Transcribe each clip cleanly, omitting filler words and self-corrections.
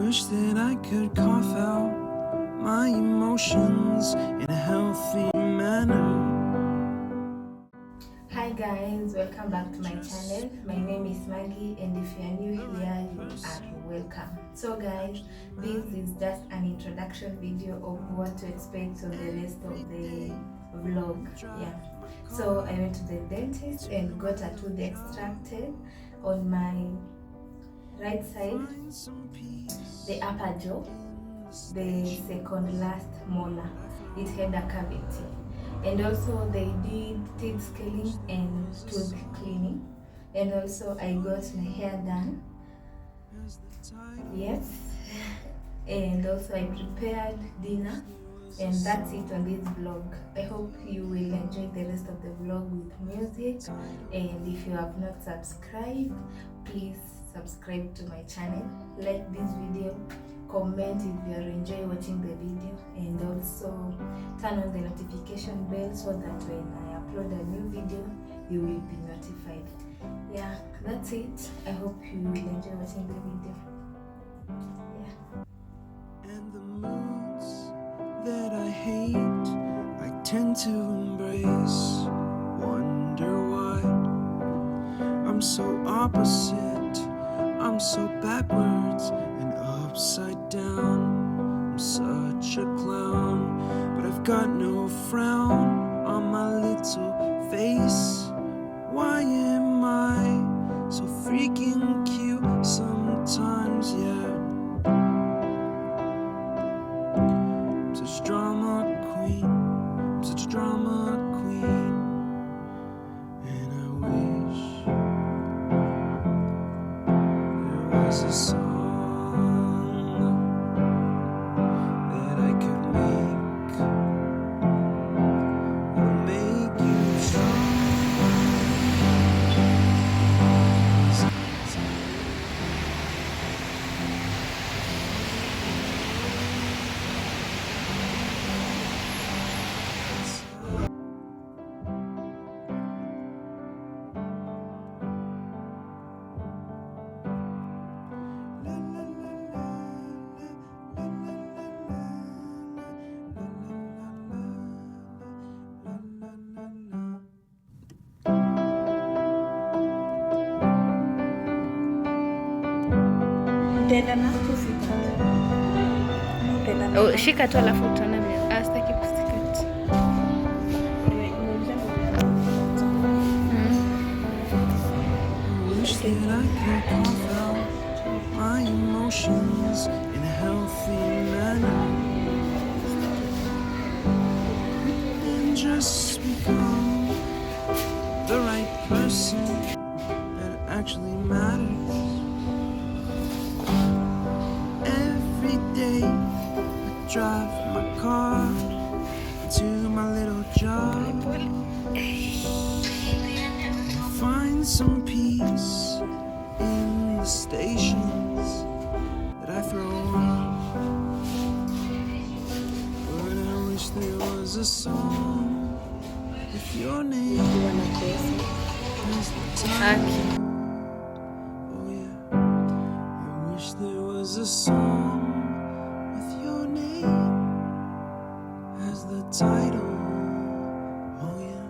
wish that I could cough out my emotions in a healthy manner. Hi guys, welcome back to my channel. My name is Maggie, and if you are new here, you are welcome. So guys, this is just an introduction video of what to expect on the rest of the vlog. So I went to the dentist and got a tooth extracted on my right side, the upper jaw, the second last molar. It had a cavity, and also they did teeth scaling and tooth cleaning, and also I got my hair done. Yes, and also I prepared dinner, and that's it on this vlog. I hope you will enjoy the rest of the vlog with music, and if you have not subscribed, please subscribe to my channel, like this video, comment if you are enjoying watching the video, and also turn on the notification bell so that when I upload a new video you will be notified. Yeah, that's it. I hope you will enjoy watching the video. And the moods that I hate, I tend to embrace. Wonder why I'm so opposite. I'm so backwards and upside down. I'm such a clown, but I've got no frown on my little face. Why am I so freaking cute sometimes? Yeah, I'm such a drama queen. I'm such a drama queen. And I wish there was a song that I could make that'll make you strong. Oh, shika tu alafu utaona astaki kusikati. Wish that I could cough out my emotions in a healthy manner and just become the right person that actually matters. Every day I drive my car to my little job, find some peace in the stations that I throw off. But I wish there was a song with your name as the title. Oh yeah, I wish there was a song with your name as the title. Oh yeah.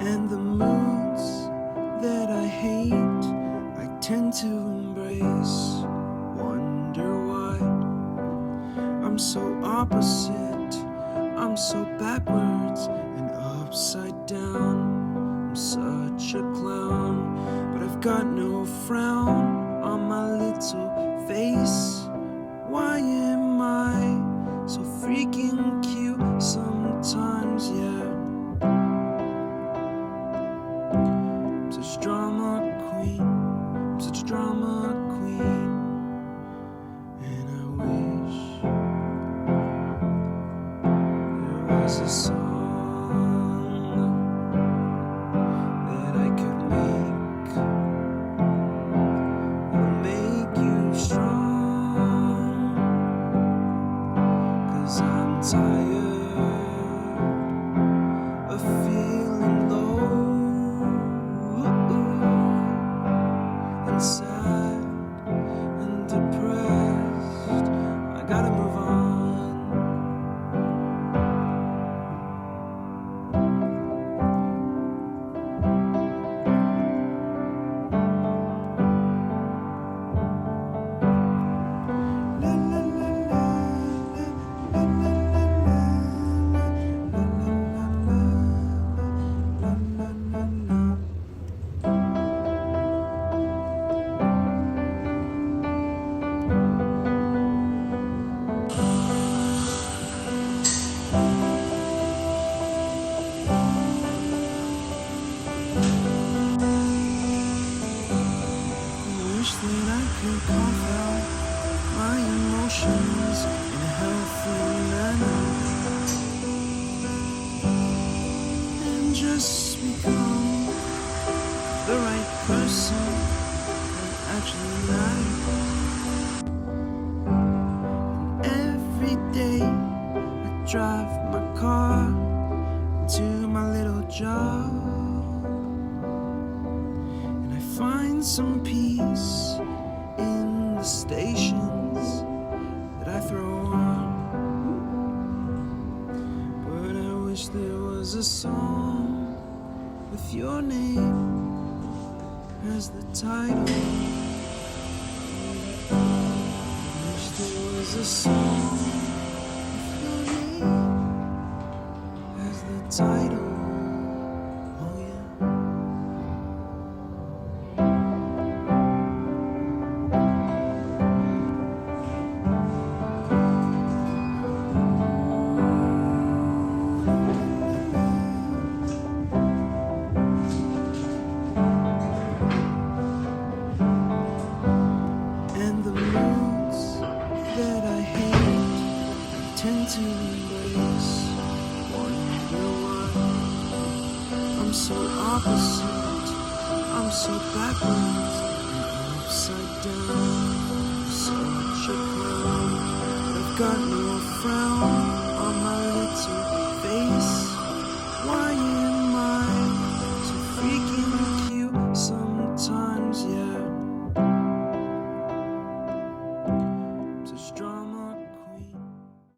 And the moods that I hate, I tend to embrace. Wonder why I'm so opposite. I'm so backwards and upside down. I'm such a clown, but I've got no frown on my little face. Why am I so freaking cute sometimes? Yeah, become the right person that actually matters. Every day I drive my car to my little job, and I find some peace in the stations that I throw on. But I wish there was a song with your name as the title. I wish there was a song with your name as the title. Oh yeah. And the moods that I hate, I tend to embrace. Wonder why I'm so opposite, I'm so backwards and upside down. Such a clown, but I've got no frown.